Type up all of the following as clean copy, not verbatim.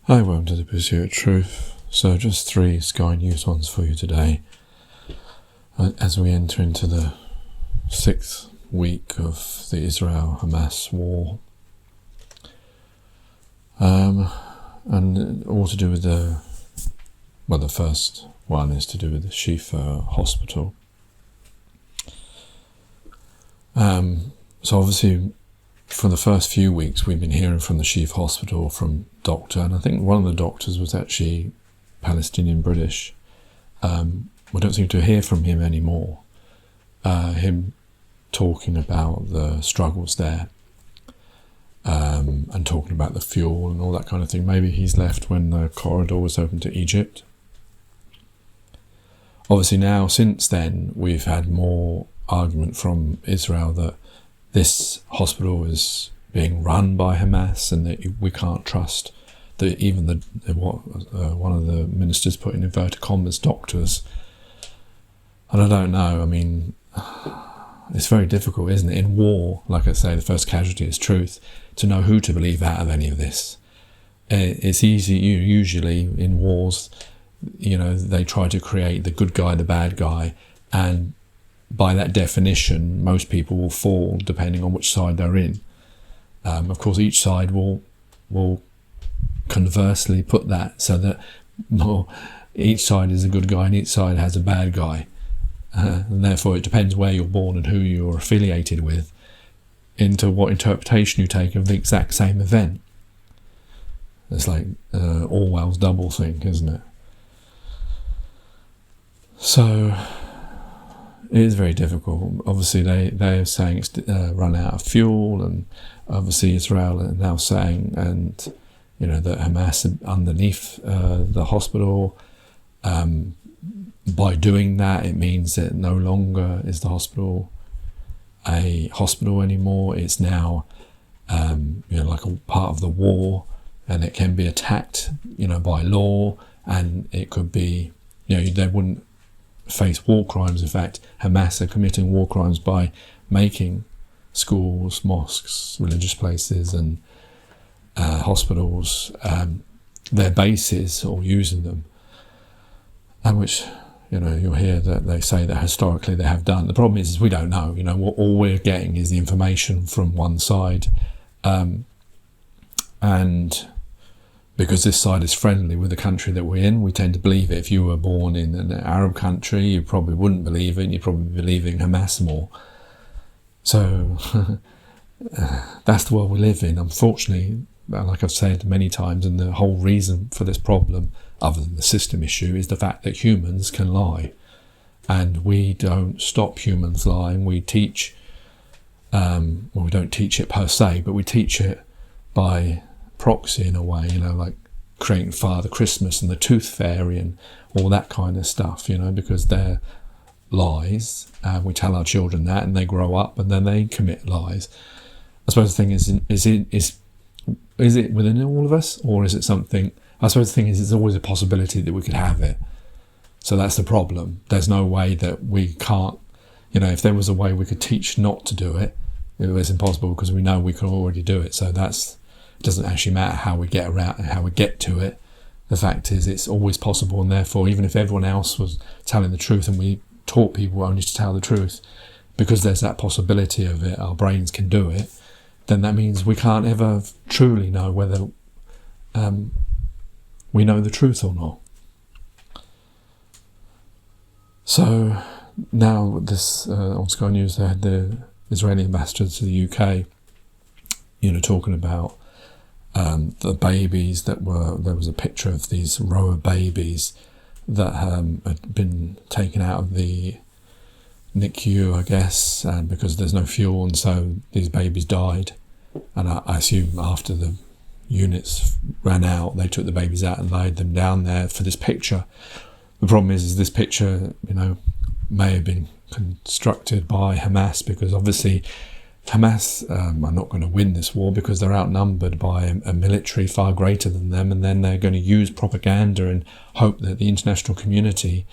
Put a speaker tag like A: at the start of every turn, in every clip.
A: Hi, welcome to the Pursuit of Truth. So just 3 Sky News ones for you today. As we enter into the 6th week of the Israel-Hamas war. And all to do with the first one is to do with the Shifa hospital. So obviously, for the first few weeks, we've been hearing from the Shifa hospital, from doctor, and I think one of the doctors was actually Palestinian British. We don't seem to hear from him anymore. Him talking about the struggles there, and talking about the fuel and all that kind of thing. Maybe he's left when the corridor was open to Egypt. Obviously now, since then, we've had more argument from Israel that this hospital is being run by Hamas and that we can't trust that even one of the ministers put in inverted commas, doctors. And I don't know, I mean, it's very difficult, isn't it? In war, like I say, the first casualty is truth, to know who to believe out of any of this. It's easy, usually in wars, they try to create the good guy, the bad guy, and by that definition, most people will fall depending on which side they're in. Of course, each side will conversely put that so that each side is a good guy and each side has a bad guy. And therefore, it depends where you're born and who you're affiliated with into what interpretation you take of the exact same event. It's like Orwell's double think, isn't it? So it is very difficult. Obviously, they are saying it's run out of fuel, and obviously Israel are now saying, and that Hamas are underneath the hospital. By doing that, it means that no longer is the hospital a hospital anymore. It's now like a part of the war, and it can be attacked by law, and it could be they wouldn't face war crimes. In fact, Hamas are committing war crimes by making schools, mosques, religious places and hospitals their bases, or using them, and which you'll hear that they say that historically they have done. The problem is we don't know. All we're getting is the information from one side, and because this side is friendly with the country that we're in, we tend to believe it. If you were born in an Arab country, you probably wouldn't believe it, and you'd probably believe in Hamas more. So that's the world we live in. Unfortunately, like I've said many times, and the whole reason for this problem, other than the system issue, is the fact that humans can lie. And we don't stop humans lying. We teach, we don't teach it per se, but we teach it by proxy in a way, like creating Father Christmas and the Tooth Fairy and all that kind of stuff, because they're lies, and we tell our children that, and they grow up and then they commit lies. I suppose the thing is it within all of us, or is it something? I suppose the thing is, it's always a possibility that we could have it. So that's the problem. There's no way that we can't, if there was a way we could teach not to do it, it was impossible, because we know we can already do it. So it doesn't actually matter how we get around and how we get to it. The fact is, it's always possible, and therefore, even if everyone else was telling the truth and we taught people only to tell the truth, because there's that possibility of it, our brains can do it, then that means we can't ever truly know whether we know the truth or not. So now this on Sky News, they had the Israeli ambassador to the UK, talking about the babies there was a picture of these row of babies that had been taken out of the NICU, I guess, and because there's no fuel, and so these babies died. And I assume after the units ran out, they took the babies out and laid them down there for this picture. The problem is this picture, may have been constructed by Hamas, because obviously Hamas are not going to win this war because they're outnumbered by a military far greater than them, and then they're going to use propaganda and hope that the international community,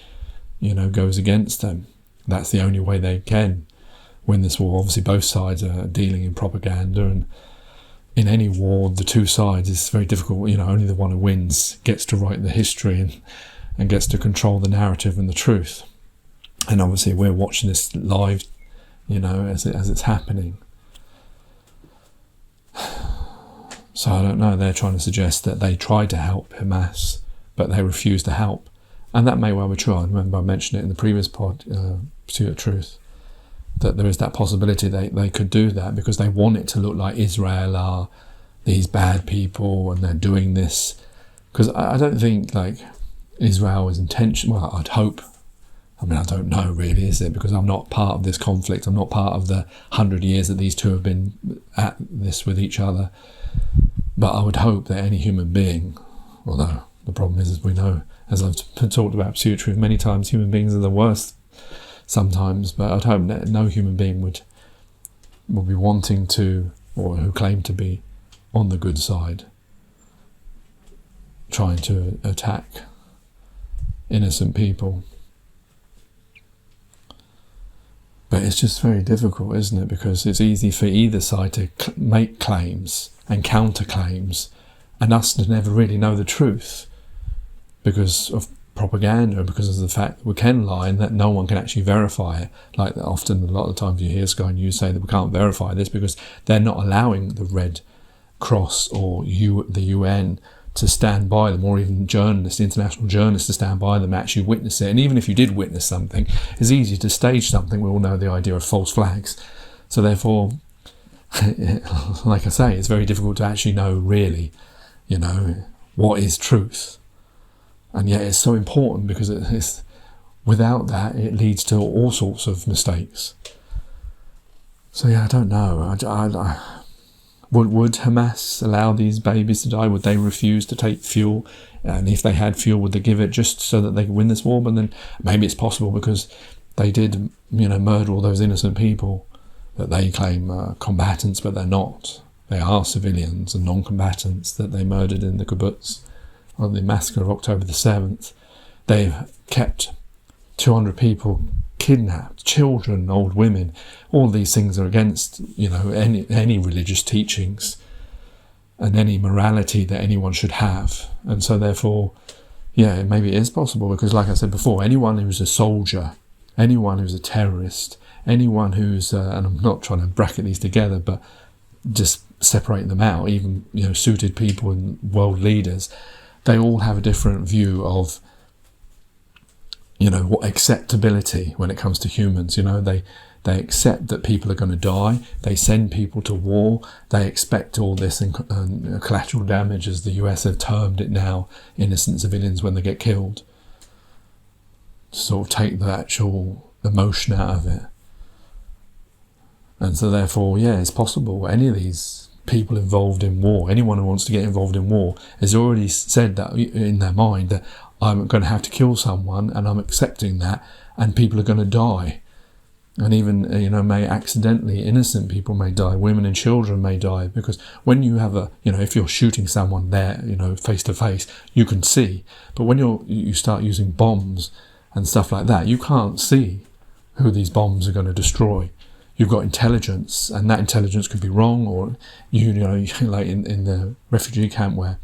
A: goes against them. That's the only way they can win this war. Obviously, both sides are dealing in propaganda, and in any war, the two sides, is very difficult. Only the one who wins gets to write the history and gets to control the narrative and the truth. And obviously we're watching this live, as it's happening. So I don't know, they're trying to suggest that they tried to help Hamas, but they refused to help. And that may well be true. I remember I mentioned it in the previous Pursuit of Truth, that there is that possibility they could do that because they want it to look like Israel are these bad people and they're doing this. Because I don't think Israel is intentional. Well, I'd hope. I don't know really, is it? Because I'm not part of this conflict. I'm not part of the 100 years that these two have been at this with each other. But I would hope that any human being, although the problem is, as we know, as I've talked about Pursuit of Truth many times, human beings are the worst sometimes, but I'd hope that no human being would be wanting to, or who claim to be on the good side, trying to attack innocent people. But it's just very difficult, isn't it? Because it's easy for either side to make claims and counter-claims, and us to never really know the truth because of propaganda, because of the fact that we can lie and that no one can actually verify it. Like often, a lot of times you hear Sky News say that we can't verify this because they're not allowing the Red Cross or the UN to stand by them, or even journalists, international journalists, to stand by them, actually witness it. And even if you did witness something, it's easy to stage something. We all know the idea of false flags. So therefore, like I say, it's very difficult to actually know really, what is truth. And yet it's so important because it's without that, it leads to all sorts of mistakes. So yeah, I don't know. Would Hamas allow these babies to die? Would they refuse to take fuel? And if they had fuel, would they give it just so that they could win this war? But then maybe it's possible because they did, murder all those innocent people that they claim are combatants, but they're not. They are civilians and non-combatants that they murdered in the kibbutz on the massacre of October the 7th. They've kept 200 people kidnapped, children, old women. All these things are against, any religious teachings and any morality that anyone should have. And so therefore, yeah, maybe it is possible because, like I said before, anyone who's a soldier, anyone who's a terrorist, anyone who's, and I'm not trying to bracket these together, but just separate them out, even, suited people and world leaders, they all have a different view of, what acceptability when it comes to humans. They accept that people are going to die. They send people to war. They expect all this and collateral damage, as the US have termed it now, innocent civilians when they get killed, to sort of take the actual emotion out of it. And so therefore, yeah, it's possible any of these people involved in war, anyone who wants to get involved in war, has already said that in their mind that I'm going to have to kill someone and I'm accepting that, and people are going to die. And even, may accidentally, innocent people may die, women and children may die, because when you have if you're shooting someone there, face to face, you can see. But when you start using bombs and stuff like that, you can't see who these bombs are going to destroy. You've got intelligence, and that intelligence could be wrong, or like in the refugee camp where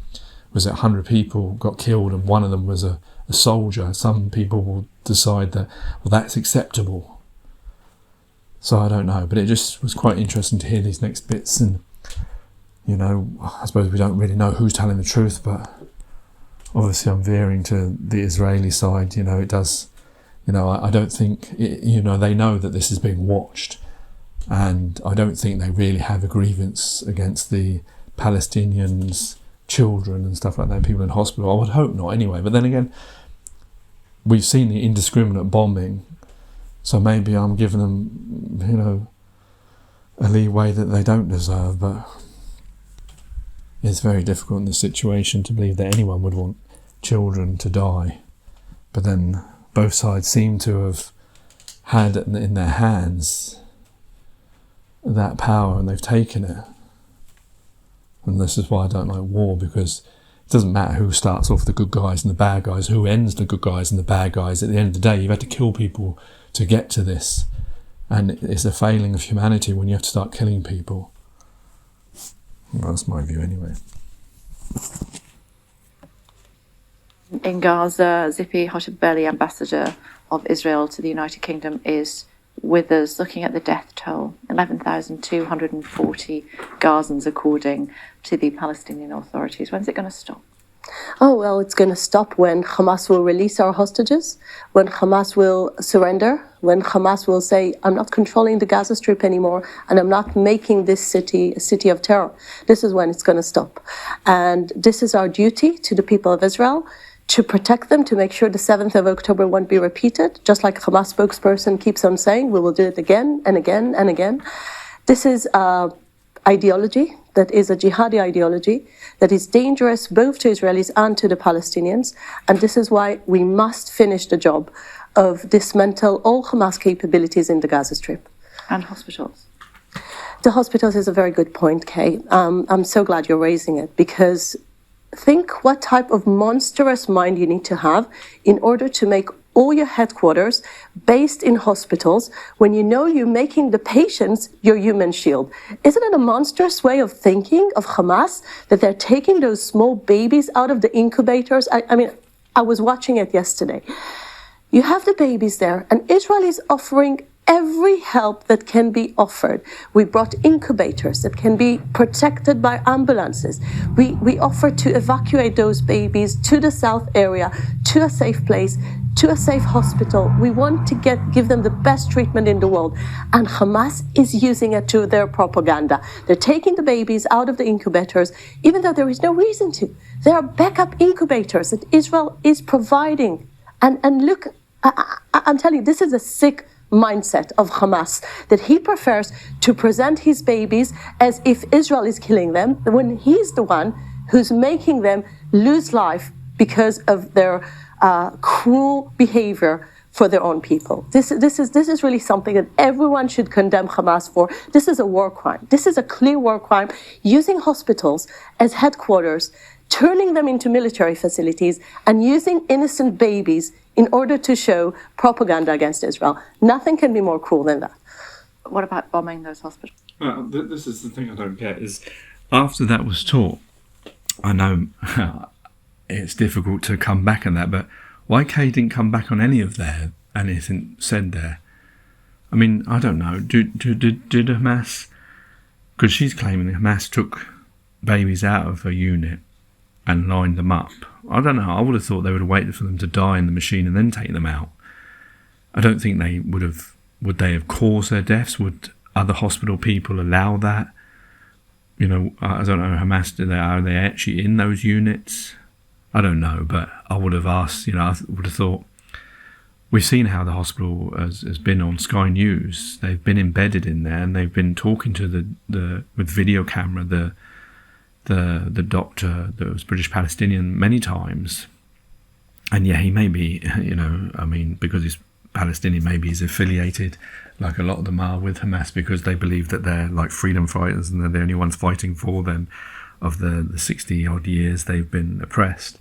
A: was it 100 people got killed and one of them was a soldier. Some people will decide that, well, that's acceptable. So I don't know, but it just was quite interesting to hear these next bits, and I suppose we don't really know who's telling the truth, but obviously I'm veering to the Israeli side. It does, I don't think they know that this is being watched. And I don't think they really have a grievance against the Palestinians, children and stuff like that, people in hospital. I would hope not anyway. But then again, we've seen the indiscriminate bombing. So maybe I'm giving them, a leeway that they don't deserve. But it's very difficult in this situation to believe that anyone would want children to die. But then both sides seem to have had in their hands that power, and they've taken it. And this is why I don't like war, because it doesn't matter who starts off the good guys and the bad guys, who ends the good guys and the bad guys. At the end of the day, you've had to kill people to get to this, and it's a failing of humanity when you have to start killing people. Well, that's my view anyway.
B: In Gaza, Zippy Hottabelli, ambassador of Israel to the United Kingdom, is with us looking at the death toll. 11,240 Gazans, according to the Palestinian authorities. When's it going to stop?
C: Oh, well, it's going to stop when Hamas will release our hostages, when Hamas will surrender, when Hamas will say, I'm not controlling the Gaza Strip anymore, and I'm not making this city a city of terror. This is when it's going to stop. And this is our duty to the people of Israel, to protect them, to make sure the 7th of October won't be repeated. Just like Hamas spokesperson keeps on saying, we will do it again and again and again. This is ideology that is a jihadi ideology that is dangerous both to Israelis and to the Palestinians. And this is why we must finish the job of dismantle all Hamas capabilities in the Gaza Strip.
B: And hospitals.
C: The hospitals is a very good point, Kay. I'm so glad you're raising it, because think what type of monstrous mind you need to have in order to make all your headquarters based in hospitals when you know you're making the patients your human shield. Isn't it a monstrous way of thinking of Hamas that they're taking those small babies out of the incubators? I mean, I was watching it yesterday. You have the babies there, and Israel is offering every help that can be offered. We brought incubators that can be protected by ambulances. We offer to evacuate those babies to the south area, to a safe place, to a safe hospital. We want to give them the best treatment in the world. And Hamas is using it to their propaganda. They're taking the babies out of the incubators, even though there is no reason to. There are backup incubators that Israel is providing. And look, I'm telling you, this is a sick mindset of Hamas, that he prefers to present his babies as if Israel is killing them, when he's the one who's making them lose life because of their cruel behavior for their own people. This is really something that everyone should condemn Hamas for. This is a war crime. This is a clear war crime, using hospitals as headquarters, turning them into military facilities, and using innocent babies in order to show propaganda against Israel. Nothing can be more cruel than that.
B: What about bombing those hospitals?
A: This is the thing I don't get, is after that was taught, I know it's difficult to come back on that, but why Kay didn't come back on any of anything said there? I mean, I don't know. Did Hamas, because she's claiming that Hamas took babies out of a unit and lined them up. I don't know. I would have thought they would have waited for them to die in the machine and then take them out. I don't think they would have. Would they have caused their deaths? Would other hospital people allow that? You know, I don't know. Hamas, are they actually in those units? I don't know, but I would have asked. You know, I would have thought. We've seen how the hospital has been on Sky News. They've been embedded in there, and they've been talking to the with video camera the doctor that was British Palestinian many times. And yeah, he may be, you know, I mean, because he's Palestinian, maybe he's affiliated, like a lot of them are, with Hamas, because they believe that they're like freedom fighters and they're the only ones fighting for them of the 60 odd years they've been oppressed.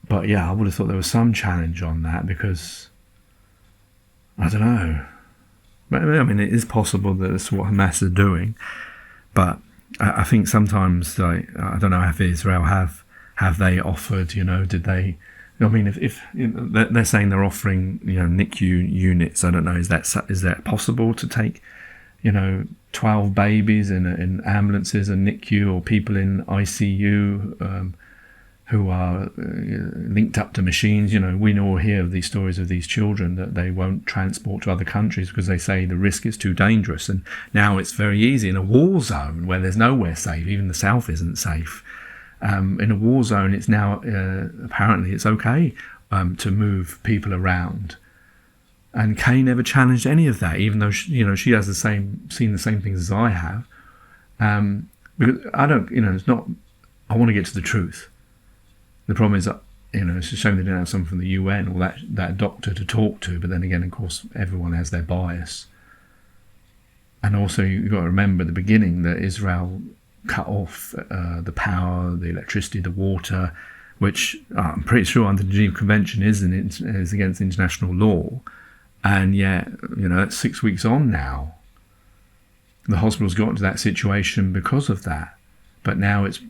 A: But yeah, I would have thought there was some challenge on that, because I don't know. But I mean, it is possible that that's what Hamas are doing, but I think sometimes, like, I don't know if Israel have they offered, you know, did they, I mean, if you know, they're saying they're offering, you know, NICU units, I don't know, is that possible to take, you know, 12 babies in ambulances and NICU, or people in ICU who are linked up to machines? You know, we all hear of these stories of these children that they won't transport to other countries because they say the risk is too dangerous. And now it's very easy in a war zone where there's nowhere safe, even the south isn't safe. In a war zone, it's now apparently it's okay to move people around. And Kay never challenged any of that, even though she has seen the same things as I have. Because I don't, you know, it's not. I want to get to the truth. The problem is that, you know, it's a shame they didn't have someone from the UN or that doctor to talk to. But then again, of course, everyone has their bias. And also, you've got to remember at the beginning that Israel cut off the power, the electricity, the water, which I'm pretty sure under the Geneva Convention is against international law. And yet, you know, it's 6 weeks on now. the hospital's got to that situation because of that. But now it's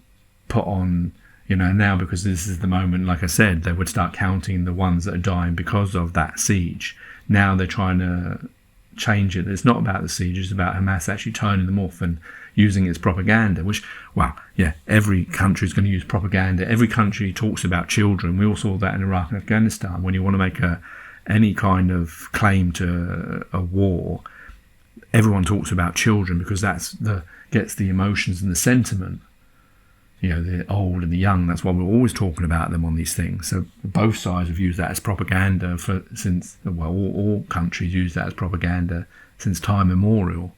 A: put on, now because this is the moment, like I said, they would start counting the ones that are dying because of that siege. Now they're trying to change it. It's not about the siege, it's about Hamas actually turning them off and using its propaganda, which, every country is going to use propaganda. Every country talks about children. We all saw that in Iraq and Afghanistan. When you want to make any kind of claim to a war, everyone talks about children because gets the emotions and the sentiment. The old and the young, that's why we're always talking about them on these things. So both sides have used that as propaganda all countries use that as propaganda since time immemorial.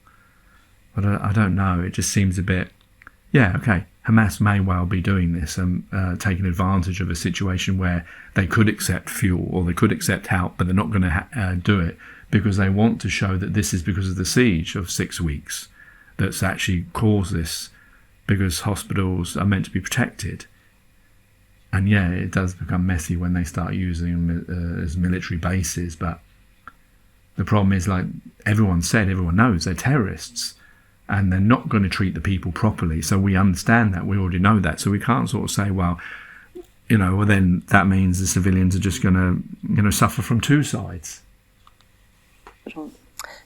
A: But I don't know, it just seems a bit, Hamas may well be doing this and taking advantage of a situation where they could accept fuel or they could accept help, but they're not going to do it because they want to show that this is because of the siege of 6 weeks that's actually caused this, because hospitals are meant to be protected. And it does become messy when they start using them as military bases, but the problem is, like everyone knows they're terrorists and they're not going to treat the people properly. So we understand that, we already know that. So we can't sort of say, then that means the civilians are just going to suffer from two sides.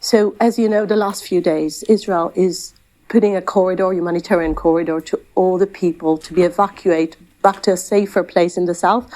C: So as you know, the last few days, Israel is putting a humanitarian corridor to all the people to be evacuated back to a safer place in the south.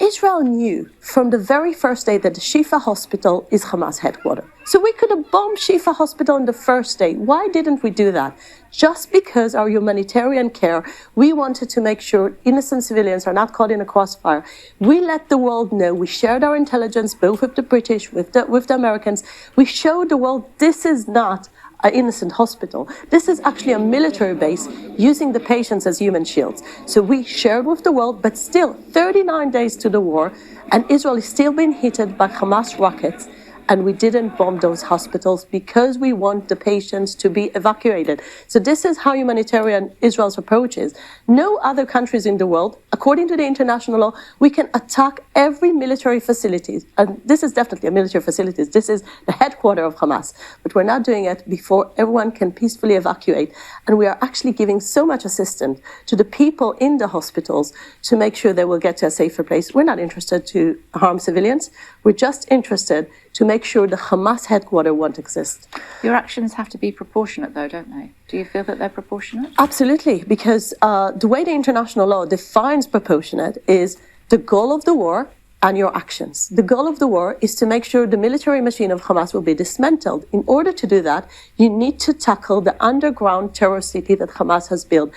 C: Israel knew from the very first day that the Shifa Hospital is Hamas headquarters. So we could have bombed Shifa Hospital on the first day. Why didn't we do that? Just because our humanitarian care, we wanted to make sure innocent civilians are not caught in a crossfire. We let the world know. We shared our intelligence, both with the British, with the Americans. We showed the world this is not an innocent hospital. This is actually a military base using the patients as human shields. So we shared with the world, but still 39 days to the war, and Israel is still being hit by Hamas rockets. And we didn't bomb those hospitals because we want the patients to be evacuated. So this is how humanitarian Israel's approach is. No other countries in the world, according to the international law, we can attack every military facility. And this is definitely a military facility. This is the headquarters of Hamas. But we're not doing it before everyone can peacefully evacuate. And we are actually giving so much assistance to the people in the hospitals to make sure they will get to a safer place. We're not interested to harm civilians. We're just interested to make sure the Hamas headquarters won't exist.
B: Your actions have to be proportionate, though, don't they? Do you feel that they're proportionate?
C: Absolutely, because the way the international law defines proportionate is the goal of the war and your actions. The goal of the war is to make sure the military machine of Hamas will be dismantled. In order to do that, you need to tackle the underground terror city that Hamas has built.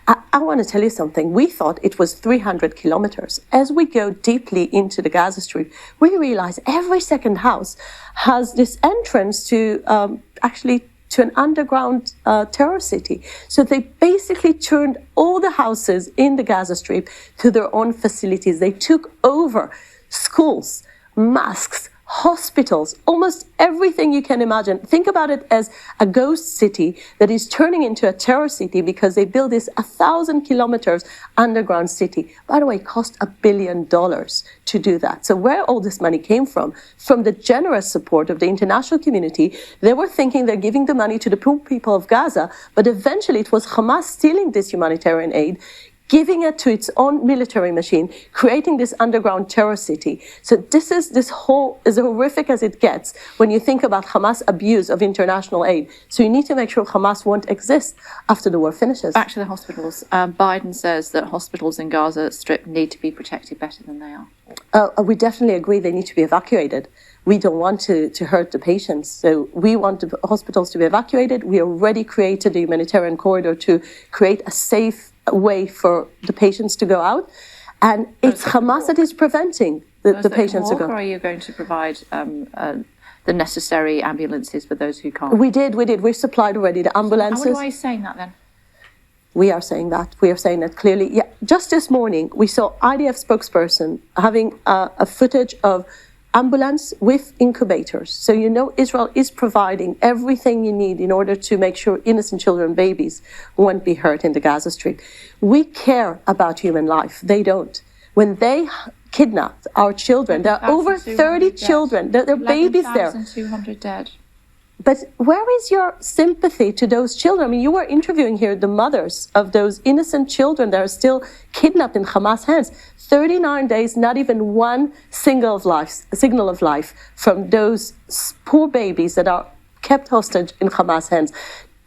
C: I want to tell you something. We thought it was 300 kilometers. As we go deeply into the Gaza Strip, we realize every second house has this entrance to to an underground terror city. So they basically turned all the houses in the Gaza Strip to their own facilities. They took over schools, mosques, hospitals, almost everything you can imagine. Think about it as a ghost city that is turning into a terror city because they built this 1,000 kilometers underground city. By the way, it cost $1 billion to do that. So where all this money came from the generous support of the international community. They were thinking they're giving the money to the poor people of Gaza, but eventually it was Hamas stealing this humanitarian aid, giving it to its own military machine, creating this underground terror city. So this whole is horrific as it gets when you think about Hamas abuse of international aid. So you need to make sure Hamas won't exist after the war finishes.
B: Back to the hospitals. Biden says that hospitals in Gaza Strip need to be protected better than they are.
C: We definitely agree they need to be evacuated. We don't want to hurt the patients. So we want the hospitals to be evacuated. We already created a humanitarian corridor to create a safe way for the patients to go out. And it's Hamas that is preventing the patients to go.
B: Or are you going to provide the necessary ambulances for those who can't?
C: We did. We supplied already the ambulances.
B: How are you saying that then?
C: We are saying that. We are saying that clearly. Yeah. Just this morning, we saw IDF spokesperson having a footage of ambulance with incubators. So Israel is providing everything you need in order to make sure innocent children, babies, won't be hurt in the Gaza Strip. We care about human life. They don't. When they kidnapped our children, there are over 30 children. There are babies there.
B: 11,200 dead.
C: But where is your sympathy to those children? I mean, you were interviewing here the mothers of those innocent children that are still kidnapped in Hamas hands. 39 days, not even one signal of life from those poor babies that are kept hostage in Hamas hands.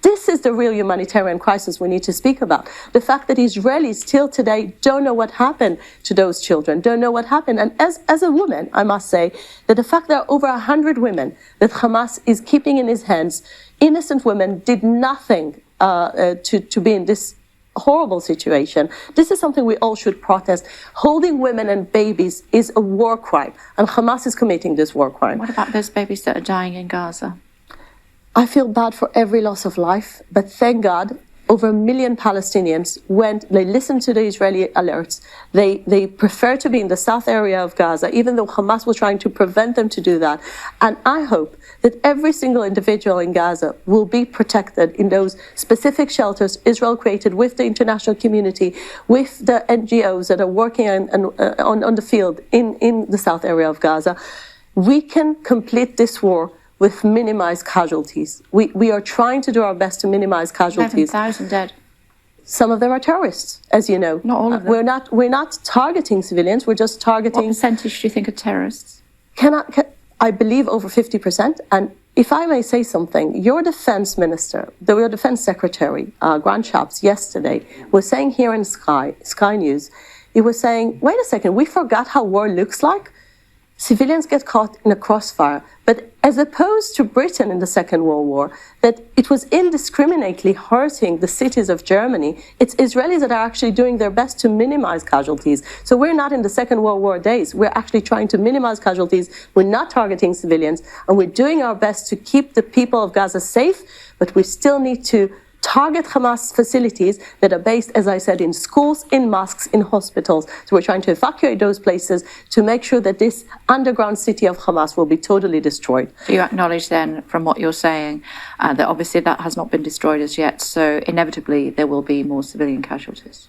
C: This is the real humanitarian crisis we need to speak about. The fact that Israelis till today don't know what happened to those children, don't know what happened. And as a woman, I must say that the fact there are over 100 women that Hamas is keeping in his hands, innocent women, did nothing to be in this horrible situation. This is something we all should protest. Holding women and babies is a war crime, and Hamas is committing this war crime.
B: What about those babies that are dying in Gaza?
C: I feel bad for every loss of life, but thank God over 1 million Palestinians they listened to the Israeli alerts. They prefer to be in the south area of Gaza, even though Hamas was trying to prevent them to do that. And I hope that every single individual in Gaza will be protected in those specific shelters Israel created with the international community, with the NGOs that are working on the field in the south area of Gaza. We can complete this war with minimized casualties. We are trying to do our best to minimize casualties.
B: 11,000 dead.
C: Some of them are terrorists, as you know.
B: Not all of them.
C: We're not targeting civilians. We're just targeting.
B: What percentage do you think are terrorists?
C: I believe over 50%. And if I may say something, your defense minister, your defense secretary, Grant Shapps, yesterday was saying here in Sky News, he was saying, wait a second, we forgot how war looks like. Civilians get caught in a crossfire. But as opposed to Britain in the Second World War, that it was indiscriminately hurting the cities of Germany, it's Israelis that are actually doing their best to minimize casualties. So we're not in the Second World War days. We're actually trying to minimize casualties. We're not targeting civilians, and we're doing our best to keep the people of Gaza safe, but we still need to target Hamas facilities that are based, as I said, in schools, in mosques, in hospitals. So we're trying to evacuate those places to make sure that this underground city of Hamas will be totally destroyed.
B: Do you acknowledge then, from what you're saying, that obviously that has not been destroyed as yet, so inevitably there will be more civilian casualties?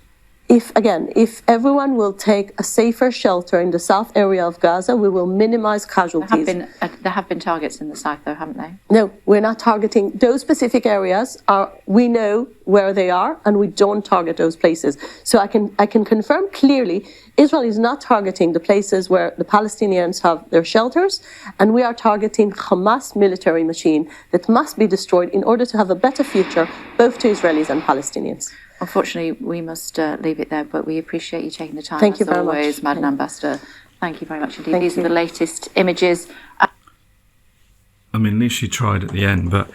C: If everyone will take a safer shelter in the south area of Gaza, we will minimize casualties.
B: There have been targets in the south, though, haven't they?
C: No, we're not targeting those specific areas. We know where they are, and we don't target those places. So I can confirm clearly, Israel is not targeting the places where the Palestinians have their shelters, and we are targeting Hamas military machine that must be destroyed in order to have a better future, both to Israelis and Palestinians.
B: Unfortunately, we must leave it there, but we appreciate you taking the time.
C: Thank you very much.
B: As always, Madam Ambassador, thank you very much indeed.
C: Thank
B: These
C: you.
B: are the latest images.
A: I mean, at least she tried at the end, but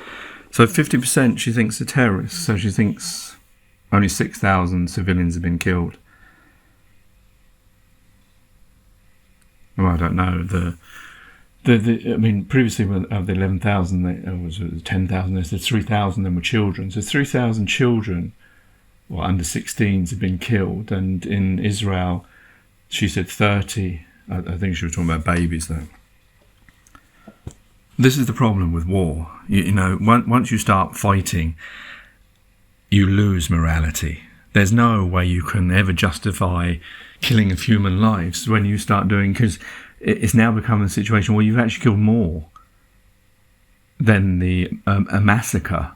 A: so 50% she thinks are terrorists, so she thinks only 6,000 civilians have been killed. Well, I don't know. I mean, previously of the 11,000, it was 10,000. They said 3,000 of them were children. So 3,000 children, well, under 16s, have been killed. And in Israel, she said 30. I think she was talking about babies, though. This is the problem with war. You know, once you start fighting, you lose morality. There's no way you can ever justify killing of human lives when you start doing, because it's now become a situation where you've actually killed more than a massacre.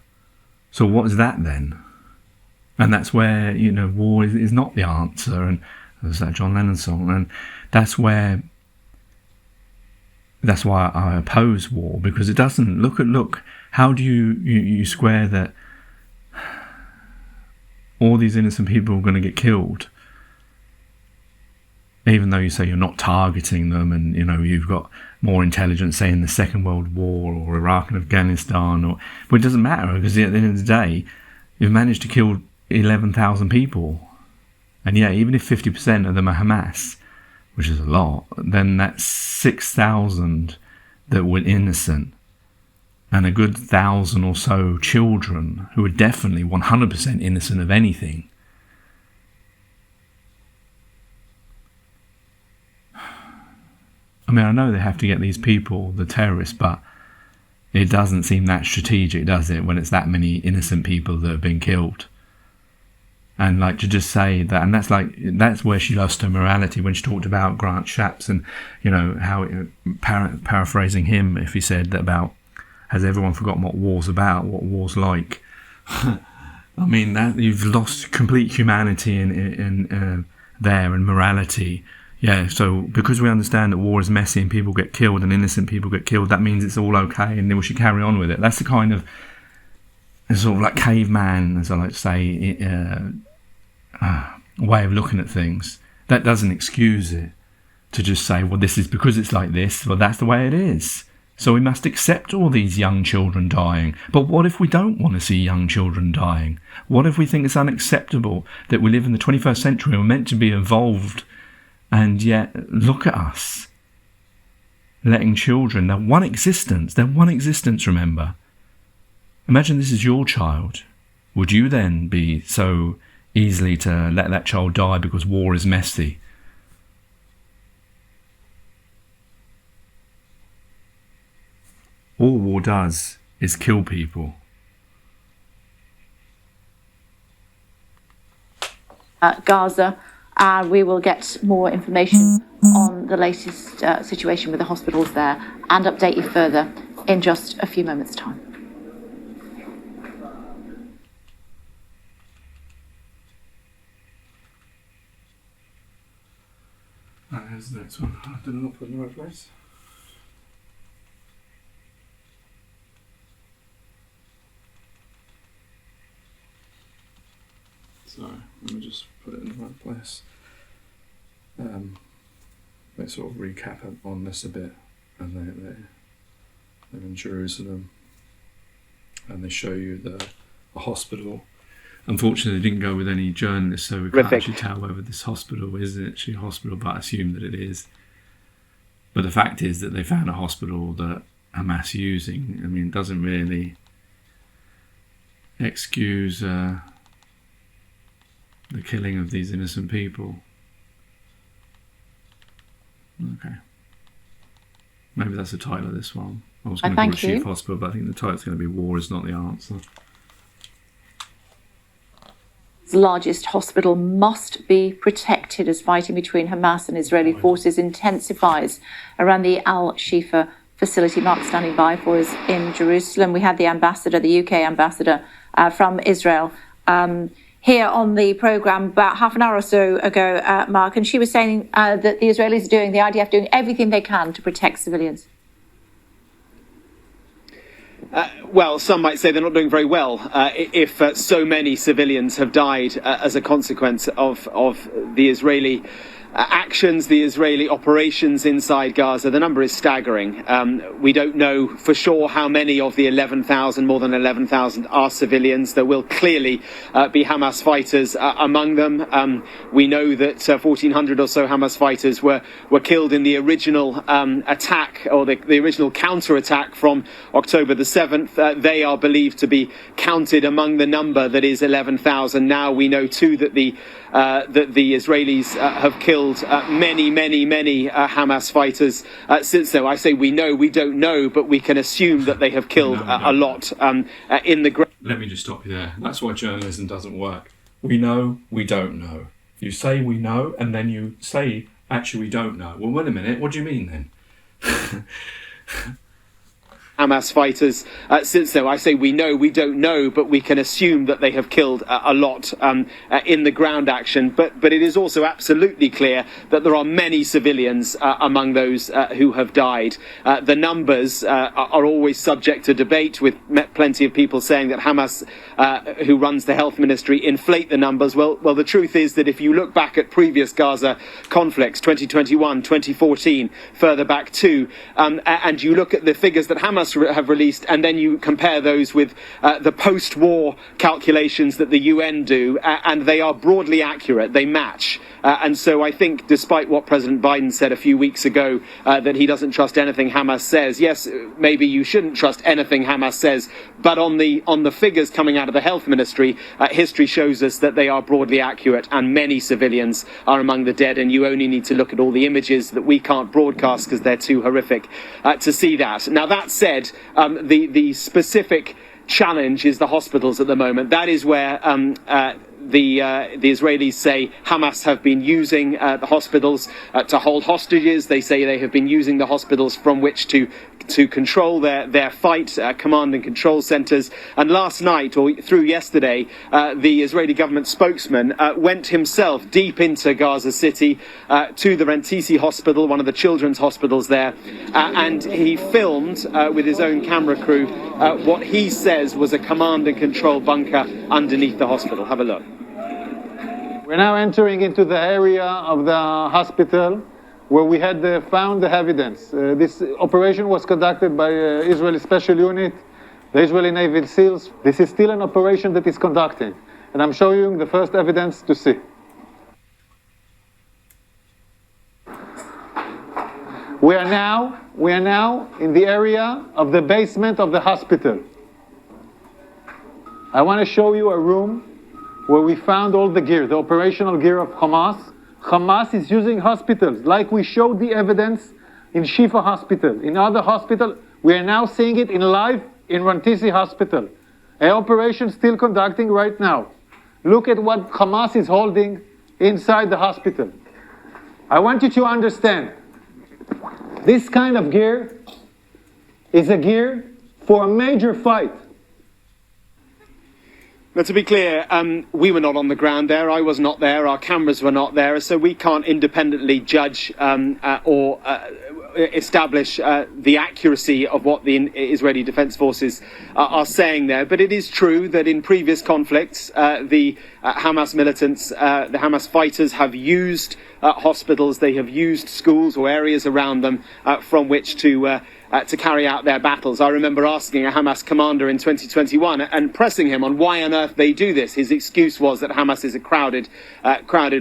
A: So what is that then? And that's where, you know, war is not the answer. And there's that John Lennon song. And that's why I oppose war, because it doesn't look. How do you square that all these innocent people are going to get killed, even though you say you're not targeting them, and you know you've got more intelligence, say in the Second World War or Iraq and Afghanistan, but it doesn't matter, because at the end of the day, you've managed to kill 11,000 people, and yeah, even if 50% of them are Hamas, which is a lot, then that's 6,000 that were innocent, and a good 1,000 or so children who are definitely 100% innocent of anything. I mean, I know they have to get these people, the terrorists, but it doesn't seem that strategic, does it, when it's that many innocent people that have been killed? And like to just say that, and that's where she lost her morality when she talked about Grant Shapps, and you know how paraphrasing him, if he said that about Has everyone forgotten what war's about, what war's like? I mean, that you've lost complete humanity in there and morality. Yeah, so because we understand that war is messy and people get killed and innocent people get killed, that means it's all okay and then we should carry on with it. That's the kind of sort of like caveman, as I like to say, way of looking at things. That doesn't excuse it to just say, well, this is because it's like this, well, that's the way it is. So we must accept all these young children dying. But what if we don't want to see young children dying? What if we think it's unacceptable that we live in the 21st century and we're meant to be evolved, and yet look at us letting children, they're one existence, remember. Imagine this is your child. Would you then be so easily to let that child die because war is messy? All war does is kill people.
B: Gaza, we will get more information on the latest situation with the hospitals there and update you further in just a few moments' time.
A: Here's the next one. I did not put it in the right place. So let me just put it in the right place. They sort of recap on this a bit, and they're in Jerusalem, and they show you the hospital. Unfortunately, they didn't go with any journalists, so we can't actually tell whether this hospital is actually a hospital, but I assume that it is. But the fact is that they found a hospital that Hamas using. I mean, it doesn't really excuse the killing of these innocent people. Okay. Maybe that's the title of this one. I was going to call it Chief Hospital, but I think the title's going to be War is Not the Answer.
B: The largest hospital must be protected as fighting between Hamas and Israeli forces intensifies around the Al-Shifa facility. Mark standing by for us in Jerusalem. We had the ambassador, the UK ambassador from Israel, here on the programme about half an hour or so ago, Mark, and she was saying that the Israelis are doing, the IDF doing everything they can to protect civilians.
D: Well, some might say they're not doing very well if so many civilians have died as a consequence of the Israeli actions, the Israeli operations inside Gaza. The number is staggering. We don't know for sure how many of the 11,000, more than 11,000, are civilians. There will clearly be Hamas fighters among them. We know that 1,400 or so Hamas fighters were killed in the original attack, or the original counter-attack from October the 7th. They are believed to be counted among the number that is 11,000. Now we know too that the Israelis have killed many Hamas fighters since then. I say we know, we don't know, but we can assume that they have killed a lot in the ground.
A: Let me just stop you there. That's why journalism doesn't work. We know, we don't know. You say we know, and then you say, actually, we don't know. Well, wait a minute, what do you mean then?
D: Hamas fighters since then. I say we know, we don't know, but we can assume that they have killed a lot in the ground action. But it is also absolutely clear that there are many civilians among those who have died. The numbers are always subject to debate, with plenty of people saying that Hamas, who runs the health ministry, inflate the numbers. Well, the truth is that if you look back at previous Gaza conflicts, 2021, 2014, further back too, and you look at the figures that Hamas have released, and then you compare those with the post-war calculations that the UN do, and they are broadly accurate. They match. And so I think, despite what President Biden said a few weeks ago, that he doesn't trust anything Hamas says, yes, maybe you shouldn't trust anything Hamas says, but on the figures coming out of the health ministry, history shows us that they are broadly accurate, and many civilians are among the dead, and you only need to look at all the images that we can't broadcast because they're too horrific to see that. Now, that said, the specific challenge is the hospitals at the moment. That is where the Israelis say Hamas have been using the hospitals to hold hostages. They say they have been using the hospitals from which to control their fight, command and control centres. And last night, or through yesterday, the Israeli government spokesman went himself deep into Gaza City to the Rantisi Hospital, one of the children's hospitals there, and he filmed with his own camera crew what he says was a command and control bunker underneath the hospital. Have a look.
E: We're now entering into the area of the hospital where we had found the evidence. This operation was conducted by Israeli Special Unit, the Israeli Navy SEALs. This is still an operation that is conducting, and I'm showing you the first evidence to see. We are now in the area of the basement of the hospital. I want to show you a room where we found all the gear, the operational gear of Hamas. Hamas is using hospitals, like we showed the evidence in Shifa Hospital. In other hospitals, we are now seeing it in live in Rantisi Hospital. An operation still conducting right now. Look at what Hamas is holding inside the hospital. I want you to understand, this kind of gear is a gear for a major fight.
D: Now, to be clear, we were not on the ground there. I was not there. Our cameras were not there. So we can't independently judge or establish the accuracy of what the Israeli Defense Forces are saying there. But it is true that in previous conflicts, the Hamas militants, the Hamas fighters have used hospitals. They have used schools or areas around them from which to carry out their battles. I remember asking a Hamas commander in 2021 and pressing him on why on earth they do this. His excuse was that Hamas is a crowded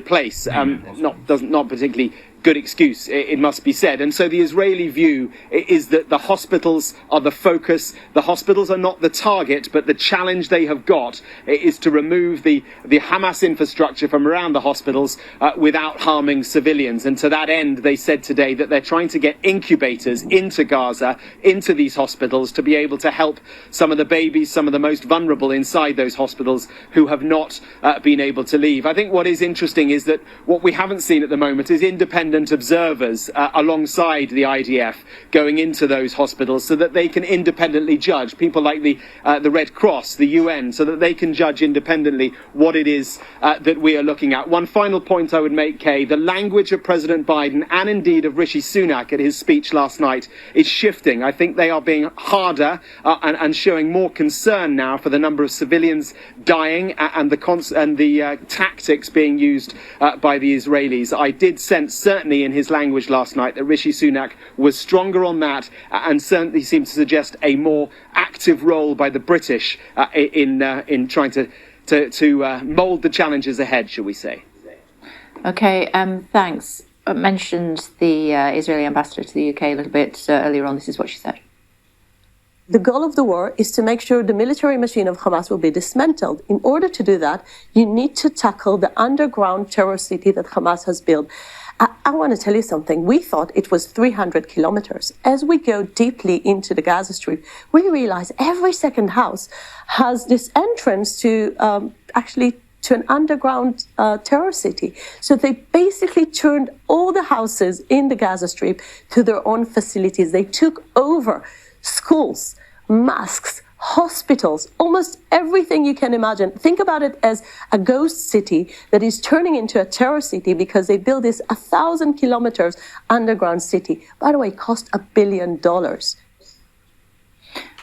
D: place. Not particularly good excuse, it must be said. And so the Israeli view is that the hospitals are the focus. The hospitals are not the target, but the challenge they have got is to remove the Hamas infrastructure from around the hospitals without harming civilians. And to that end, they said today that they're trying to get incubators into Gaza, into these hospitals, to be able to help some of the babies, some of the most vulnerable inside those hospitals who have not been able to leave. I think what is interesting is that what we haven't seen at the moment is independent observers alongside the IDF going into those hospitals so that they can independently judge, people like the Red Cross, the UN, so that they can judge independently what it is that we are looking at. One final point I would make, Kay, the language of President Biden and indeed of Rishi Sunak at his speech last night is shifting. I think they are being harder and showing more concern now for the number of civilians dying and the tactics being used by the Israelis. I did sense certainly in his language last night that Rishi Sunak was stronger on that and certainly seemed to suggest a more active role by the British in trying to mould the challenges ahead, shall we say.
B: Okay, thanks. I mentioned the Israeli ambassador to the UK a little bit earlier on. This is what she said.
C: The goal of the war is to make sure the military machine of Hamas will be dismantled. In order to do that, you need to tackle the underground terror city that Hamas has built. I want to tell you something. We thought it was 300 kilometers. As we go deeply into the Gaza Strip, we realize every second house has this entrance to to an underground terror city. So they basically turned all the houses in the Gaza Strip to their own facilities. They took over schools, mosques, hospitals, almost everything you can imagine. Think about it as a ghost city that is turning into a terror city because they built this 1,000 kilometers underground city. By the way, it cost $1 billion.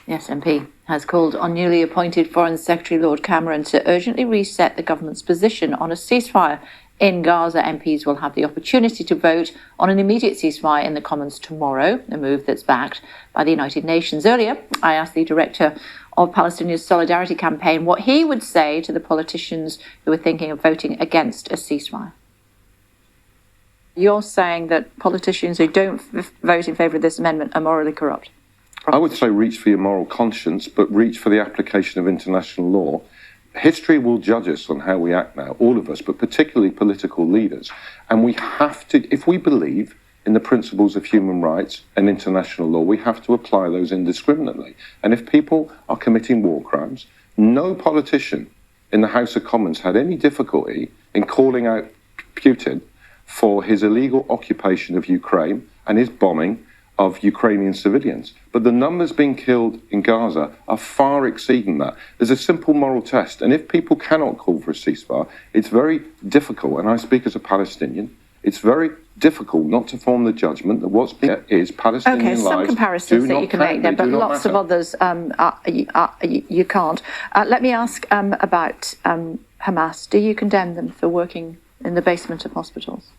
C: The
B: SNP has called on newly appointed Foreign Secretary Lord Cameron to urgently reset the government's position on a ceasefire in Gaza. MPs will have the opportunity to vote on an immediate ceasefire in the Commons tomorrow, a move that's backed by the United Nations. Earlier, I asked the director of Palestinian Solidarity Campaign what he would say to the politicians who are thinking of voting against a ceasefire. You're saying that politicians who don't vote in favour of this amendment are morally corrupt?
F: I would say reach for your moral conscience, but reach for the application of international law. History will judge us on how we act now, all of us, but particularly political leaders. And we have to, if we believe in the principles of human rights and international law, we have to apply those indiscriminately. And if people are committing war crimes, no politician in the House of Commons had any difficulty in calling out Putin for his illegal occupation of Ukraine and his bombing of Ukrainian civilians. But the numbers being killed in Gaza are far exceeding that. There's a simple moral test, and if people cannot call for a ceasefire, it's very difficult, and I speak as a Palestinian, it's very difficult not to form the judgment that what's there is Palestinian lives.
B: Okay, some comparisons that you can make there, but lots of others you can't. Let me ask about Hamas. Do you condemn them for working in the basement of hospitals?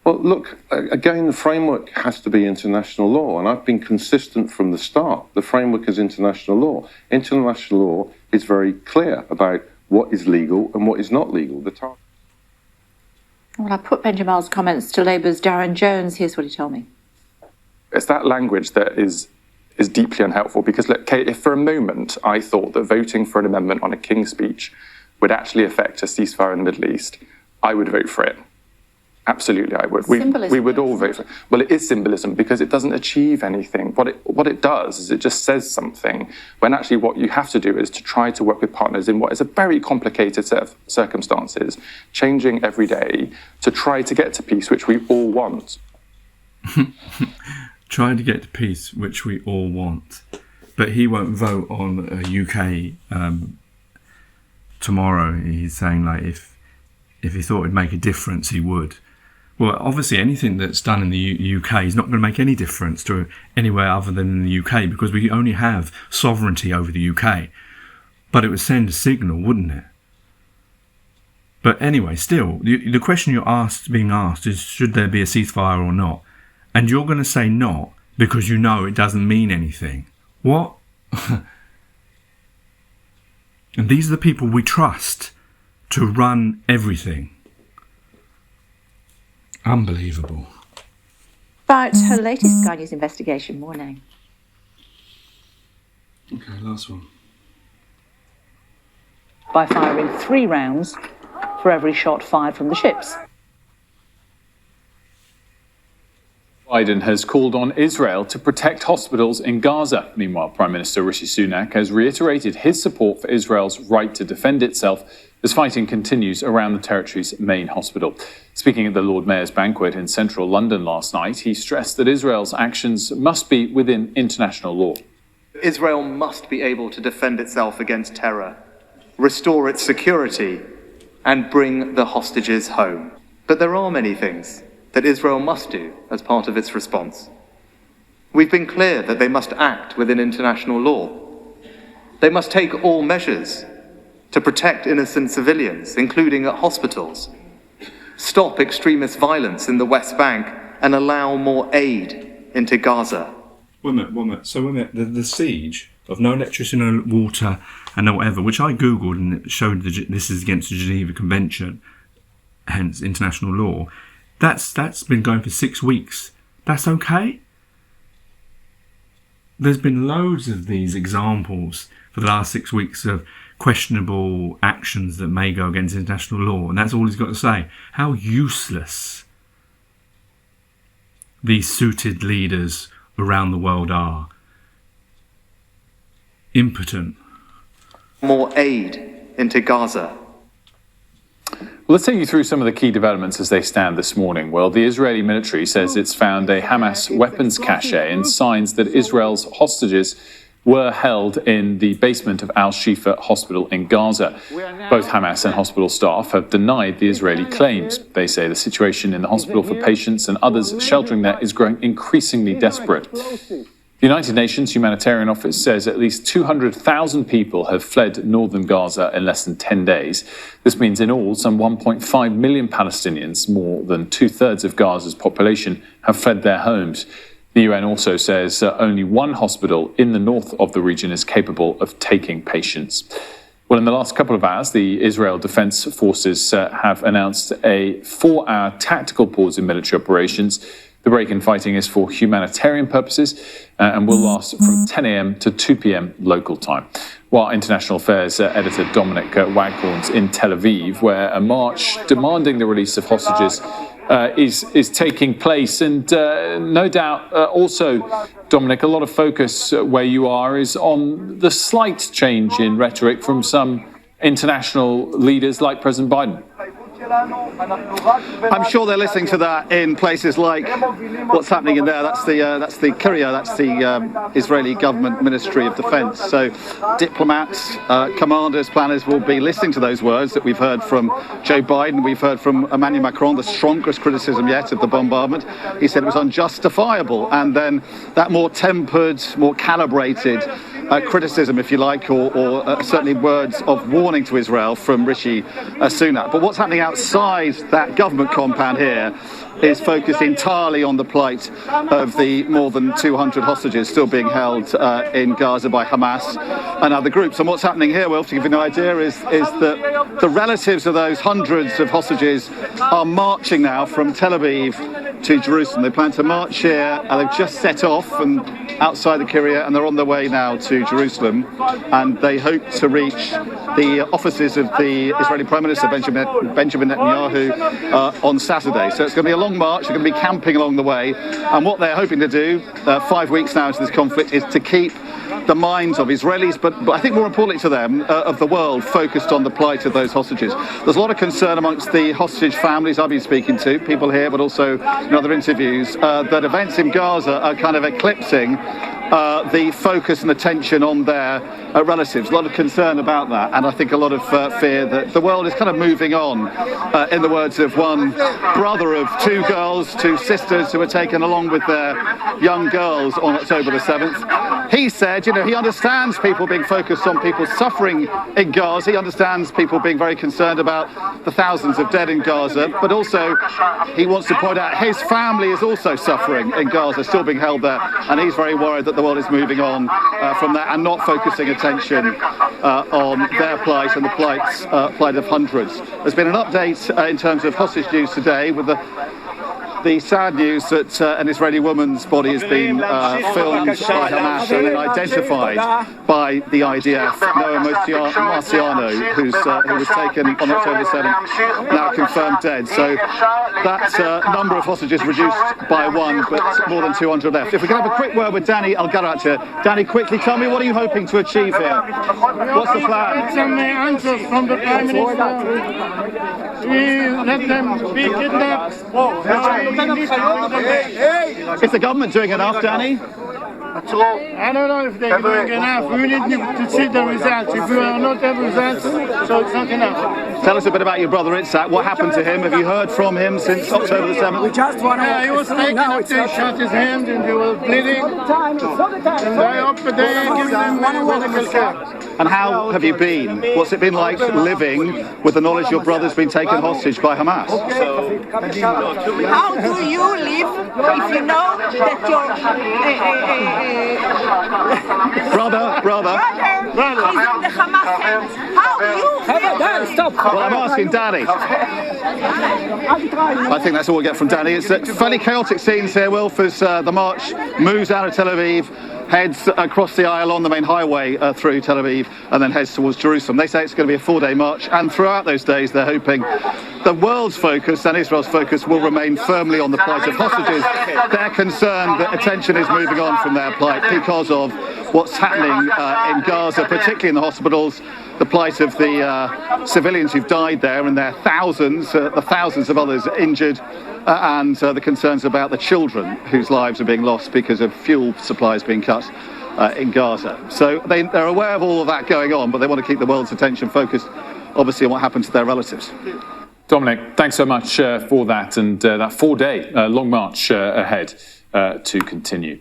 F: Well, look, again, the framework has to be international law, and I've been consistent from the start. The framework is international law. International law is very clear about what is legal and what is not legal.
B: Well, I put Benjamin's comments to Labour's Darren Jones. Here's what he told me.
G: It's that language that is deeply unhelpful, because, look, Kate, if for a moment I thought that voting for an amendment on a King's speech would actually affect a ceasefire in the Middle East, I would vote for it. Absolutely, I would. We would all vote for it. Well, it is symbolism because it doesn't achieve anything. What it does is it just says something, when actually what you have to do is to try to work with partners in what is a very complicated set of circumstances, changing every day to try to get to peace, which we all want.
A: Trying to get to peace, which we all want. But he won't vote on a UK tomorrow. He's saying, like, if he thought it'd make a difference, he would. Well, obviously anything that's done in the UK is not going to make any difference to anywhere other than in the UK, because we only have sovereignty over the UK. But it would send a signal, wouldn't it? But anyway, still, the question being asked is, should there be a ceasefire or not? And you're going to say not, because you know it doesn't mean anything. What? And these are the people we trust to run everything. Unbelievable.
B: About her latest Sky News investigation. Morning.
A: Okay, last one.
H: By firing 3 rounds for every shot fired from the ships.
I: Biden has called on Israel to protect hospitals in Gaza. Meanwhile, Prime Minister Rishi Sunak has reiterated his support for Israel's right to defend itself as fighting continues around the territory's main hospital. Speaking at the Lord Mayor's banquet in central London last night, he stressed that Israel's actions must be within international law.
J: Israel must be able to defend itself against terror, restore its security, and bring the hostages home. But there are many things that Israel must do as part of its response. We've been clear that they must act within international law. They must take all measures to protect innocent civilians, including at hospitals, stop extremist violence in the West Bank, and allow more aid into Gaza.
A: One minute. So the siege of no electricity, no water, and no whatever, which I googled and it showed this is against the Geneva Convention, hence international law. That's been going for 6 weeks. That's okay? There's been loads of these examples for the last 6 weeks of questionable actions that may go against international law, and that's all he's got to say. How useless these suited leaders around the world are. Impotent.
J: More aid into Gaza.
I: Well, let's take you through some of the key developments as they stand this morning. Well, the Israeli military says it's found a Hamas weapons cache and signs that Israel's hostages were held in the basement of Al-Shifa Hospital in Gaza. Both Hamas and hospital staff have denied the Israeli claims. They say the situation in the hospital for patients and others sheltering there is growing increasingly desperate. The United Nations Humanitarian Office says at least 200,000 people have fled northern Gaza in less than 10 days. This means in all, some 1.5 million Palestinians, more than 2/3 of Gaza's population, have fled their homes. The UN also says only one hospital in the north of the region is capable of taking patients. Well, in the last couple of hours, the Israel Defense Forces have announced a 4-hour tactical pause in military operations. The break in fighting is for humanitarian purposes and will last from 10 a.m. to 2 p.m. local time. While International Affairs editor Dominic Waghorn's in Tel Aviv, where a march demanding the release of hostages is taking place. And no doubt also, Dominic, a lot of focus where you are is on the slight change in rhetoric from some international leaders like President Biden?
K: I'm sure they're listening to that in places like what's happening in there. That's the Kiryat, that's the Israeli government Ministry of Defense. So diplomats, commanders, planners will be listening to those words that we've heard from Joe Biden. We've heard from Emmanuel Macron, the strongest criticism yet of the bombardment. He said it was unjustifiable. And then that more tempered, more calibrated criticism, if you like, or certainly words of warning to Israel from Rishi Sunak. But what's happening outside that government compound here is focused entirely on the plight of the more than 200 hostages still being held in Gaza by Hamas and other groups. And what's happening here, well, to give you an idea, is that the relatives of those hundreds of hostages are marching now from Tel Aviv to Jerusalem. They plan to march here, and they've just set off and outside the Kiryat, and they're on their way now to Jerusalem, and they hope to reach the offices of the Israeli Prime Minister Benjamin Netanyahu on Saturday. So it's going to be a long march. They're going to be camping along the way, and what they're hoping to do 5 weeks now into this conflict is to keep the minds of Israelis, but I think more importantly to them, of the world, focused on the plight of those hostages. There's a lot of concern amongst the hostage families I've been speaking to, people here, but also in other interviews, that events in Gaza are kind of eclipsing the focus and attention on their relatives. A lot of concern about that, and I think a lot of fear that the world is kind of moving on, in the words of one brother of two girls, two sisters who were taken along with their young girls on October the 7th. He said, he understands people being focused on people suffering in Gaza. He understands people being very concerned about the thousands of dead in Gaza, but also he wants to point out his family is also suffering in Gaza, still being held there, and he's very worried that the world is moving on from that and not focusing attention on their plight and the plight of hundreds. There's been an update in terms of hostage news today, with the sad news that an Israeli woman's body has been filmed by Hamas and then identified by the IDF, Noah Marciano, who was taken on October 7th, now confirmed dead. So that number of hostages reduced by one, but more than 200 left. If we can have a quick word with Danny Algarat here. Danny, quickly tell me, what are you hoping to achieve here? What's the plan?
L: Some answers from the Prime Minister. We let them be kidnapped.
K: Is the government doing enough, Danny?
L: I don't know if they're doing enough. We need to see the results. If we are not have results, so it's not enough.
K: Tell us a bit about your brother Itzhak. What happened to him? Have you heard from him since October the 7th?
L: We just want to. He was taken up, they shot his hand and he was bleeding. And I hope that they give them medical care.
K: And how have you been? What's it been like living with the knowledge your brother's been taken hostage by Hamas?
M: How do you live if you know that your
K: brother
M: is in the Hamas hands? How do you
K: stop. Well, I'm asking Danny. I think that's all we get from Danny. It's fairly chaotic scenes here, Wilf, as the march moves out of Tel Aviv, heads across the Ayalon, the main highway through Tel Aviv, and then heads towards Jerusalem. They say it's going to be a 4-day march, and throughout those days they're hoping the world's focus and Israel's focus will remain firmly on the plight of hostages. They're concerned that attention is moving on from their plight because of what's happening in Gaza, particularly in the hospitals, the plight of the civilians who've died there, and their thousands, the thousands of others injured, and the concerns about the children whose lives are being lost because of fuel supplies being cut in Gaza. So they're aware of all of that going on, but they want to keep the world's attention focused, obviously, on what happened to their relatives.
I: Dominic, thanks so much for that, and that 4-day long march ahead to continue.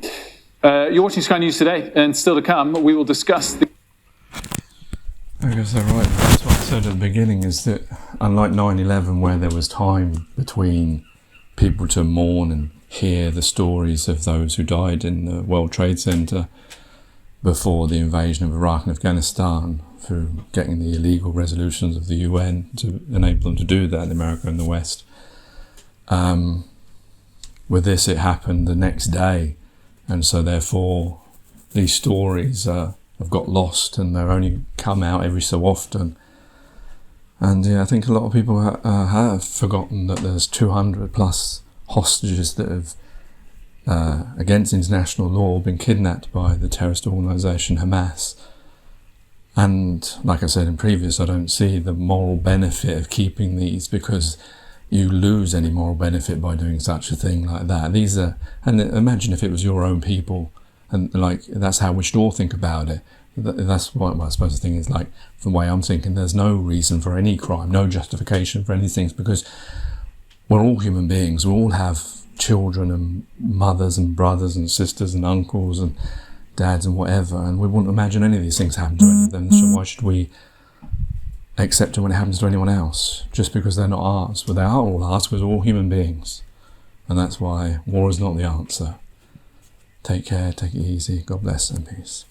I: You're watching Sky News Today, and still to come, we will discuss the...
A: I guess they're right. That's what I said at the beginning, is that unlike 9/11, where there was time between people to mourn and hear the stories of those who died in the World Trade Center before the invasion of Iraq and Afghanistan, through getting the illegal resolutions of the UN to enable them to do that in America and the West. With this, it happened the next day, and so therefore these stories have got lost, and they're only come out every so often. And I think a lot of people have forgotten that there's 200 plus hostages that have, against international law, been kidnapped by the terrorist organisation Hamas. And like I said in previous, I don't see the moral benefit of keeping these, because you lose any moral benefit by doing such a thing like that. These are, and imagine if it was your own people, and like that's how we should all think about it. That's what I suppose the thing is, like the way I'm thinking, there's no reason for any crime, no justification for any things, because we're all human beings. We all have children and mothers and brothers and sisters and uncles and dads and whatever, and we wouldn't imagine any of these things happen to any of them. So why should we accept it when it happens to anyone else, just because they're not ours? But they are all ours, because we're all human beings, and that's why war is not the answer. Take care, take it easy, God bless and peace.